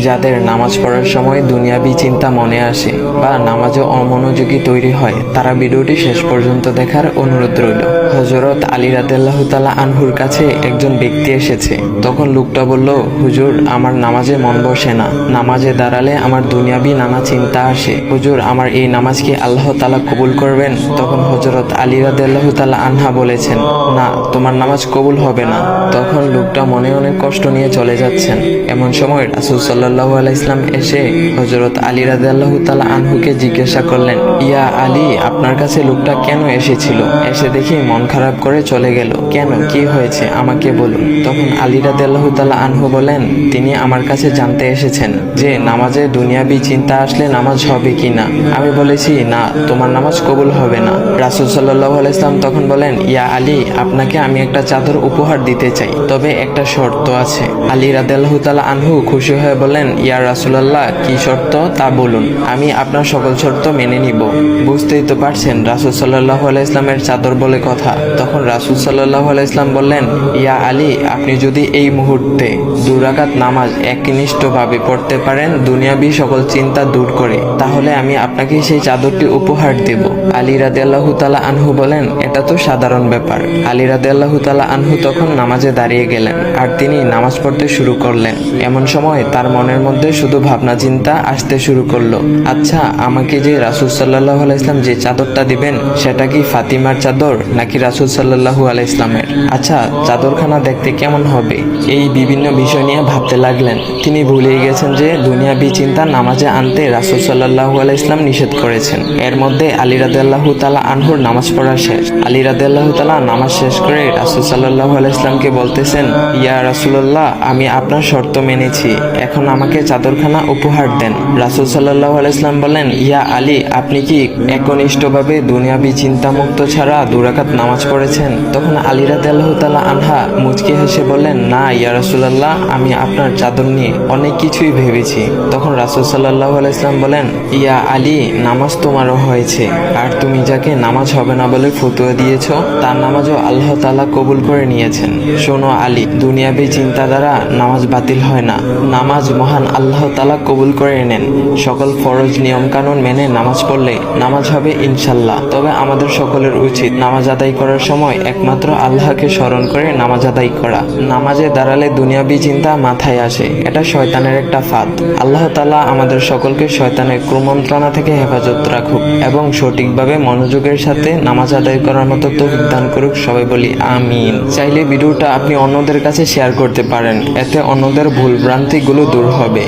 যাদের নামাজ পড়ার সময় দুনিয়াবি চিন্তা মনে আসে বা নামাজে অমনোযোগী তৈরি হয়, তারা ভিডিওটি শেষ পর্যন্ত দেখার অনুরোধ রইল। হযরত আলী রাদিয়াল্লাহু তাআলা আনহুর কাছে একজন ব্যক্তি এসেছে। তখন লোকটা বলল, হুজুর, আমার নামাজে মন বসে না। নামাজে দাঁড়ালে আমার দুনিয়াবি নানা চিন্তা আসে। হুজুর, আমার এই নামাজ কি আল্লাহ তাআলা কবুল করবেন? তখন হযরত আলী রাদিয়াল্লাহু তাআলা আনহা বলেছেন, না, তোমার নামাজ কবুল হবে না। তখন লোকটা মনে অনেক কষ্ট নিয়ে চলে যাচ্ছেন। এমন সময় রাসূল সাল্লাল্লাহু আলাইহি ওয়াসাল্লাম এসে হযরত আলী রাদিয়াল্লাহু তাআলা আনহুকে জিজ্ঞাসা করলেন, ইয়া আলী, আপনার কাছে লোকটা কেন এসেছিল? এসে দেখি মন খারাপ করে চলে গেল। কেন, কি হয়েছে আমাকে বলুন। তখন আলী রাদিয়াল্লাহু তাআলা আনহু বলেন, তিনি আমার কাছে জানতে এসেছেন যে নামাজে দুনিয়াবি চিন্তা আসলে নামাজ হবে কিনা। আমি বলেছি, না, তোমার নামাজ কবুল হবে না। রাসূল সাল্লাল্লাহু আলাইহি ওয়াসাল্লাম তখন বলেন, ইয়া আলী, আপনাকে আমি একটা চাদর উপহার দিতে চাই, তবে একটা শর্ত আছে। আলী রাদিয়াল্লাহু তাআলা আনহু খুশি হয়ে বলেন, ইয়া রাসূলুল্লাহ, কি শর্ত তা বলুন, আমি আপনার সকল শর্ত মেনে নিব। বুঝতেই তো পারছেন রাসূল সাল্লাল্লাহু আলাইহি ওয়াসাল্লামের চাদর বলে কথা। তখন রাসূল সাল্লাল্লাহু আলাইহি ওয়াসাল্লাম বললেন, ইয়া আলী, আপনি যদি এই মুহূর্তে 2 রাকাত নামাজ একনিষ্ঠভাবে পড়তে পারেন দুনিয়াবি সকল চিন্তা দূর করে, তাহলে আমি আপনাকে সেই চাদরটি উপহার দেব। আলী রাদিয়াল্লাহু তাআলা আনহু বলেন, এটা তো সাধারণ ব্যাপার। আলী রাদিয়াল্লাহু তাআলা আনহু তখন নামাজে দাঁড়িয়ে গেলেন আর তিনি নামাজ পড়তে শুরু করলেন। এমন সময় তার মনের মধ্যে শুধু ভাবনা চিন্তা আসতে শুরু করলো, আচ্ছা, আমাকে যে রাসূল সাল্লাল্লাহু আলাইহি ওয়াসাল্লাম যে চাদরটা দিবেন সেটা কি ফাতিমার চাদর নাকি রাসূল সাল্লাল্লাহু আলাইহি ওয়াসাল্লামের? আচ্ছা, চাদরখানা দেখতে কেমন হবে? এই বিভিন্ন বিষয় নিয়ে ভাবতে লাগলেন। তিনি ভুলেই গেছেন যে দুনিয়াবি চিন্তা নামাজে আনতে রাসূল সাল্লাল্লাহু আলাইহি ওয়াসাল্লাম নিষেধ করেছেন। এর মধ্যে আলী রাদিয়াল্লাহু তাআলা আনহুর নামাজ পড়া শেষ। আলী রাদিয়াল্লাহু তাআলা নামাজ শেষ করে রাসূল সাল্লাল্লাহু আলাইহি ওয়াসাল্লামকে বলতেছেন, ইয়া রাসূলুল্লাহ, আমি আপনার শর্ত মেনেছি, এখন আমাকে চাদরখানা উপহার দেন। রাসূল সাল্লাল্লাহু আলাইহি ওয়াসাল্লাম বলেন, ইয়া আলী, আপনি কি একনিষ্ঠভাবে দুনিয়াবি চিন্তামুক্ত ছাড়া 2 রাকাত নামাজ পড়েছেন? তখন আলী রাদিয়াল্লাহু তাআলা আনহা মুচকি হেসে বললেন, না ইয়া রাসূলুল্লাহ, আমি আপনার চাদর নিয়ে অনেক কিছুই ভেবেছি। তখন রাসূল সাল্লাল্লাহু আলাইহি ওয়াসাল্লাম বলেন, ইয়া আলী, নামাজ তোমারও হয়েছে, আর তুমি যাকে নামাজ হবে না বলে ফতোয়া দিয়েছো তার নামাজও আল্লাহ তাআলা কবুল করে নিয়েছেন। শোনো আলী, দুনিয়াবি চিন্তা দ্বারা নামাজ বাতিল হয় না, নামাজ মহান আল্লাহ তাআলা কবুল করে নেন। সকল ফরজ নিয়ম কানুন মেনে নামাজ পড়লে নামাজ হবে ইনশাল্লাহ। তবে আমাদের সকলের উচিত নামাজ আদায় করার সময় একমাত্র আল্লাহকে স্মরণ করে নামাজ আদায় করা। নামাজে দাঁড়ালে দুনিয়াবি চিন্তা মাথায় আসে, এটা শয়তানের একটা ফাঁদ। আল্লাহ তাআলা আমাদের সকলকে শয়তানের কুমন্ত্রণা থেকে হেফাজত রাখুক এবং সঠিকভাবে মনোযোগের সাথে নামাজ আদায় করার মতো তৌফিক দান করুক। সবাই বলি আমিন। চাইলে ভিডিওটা আপনি অন্যদের কাছে শেয়ার করতে পারেন, এতে অন্যদের ভুল ভ্রান্তিগুলো দূর হবে।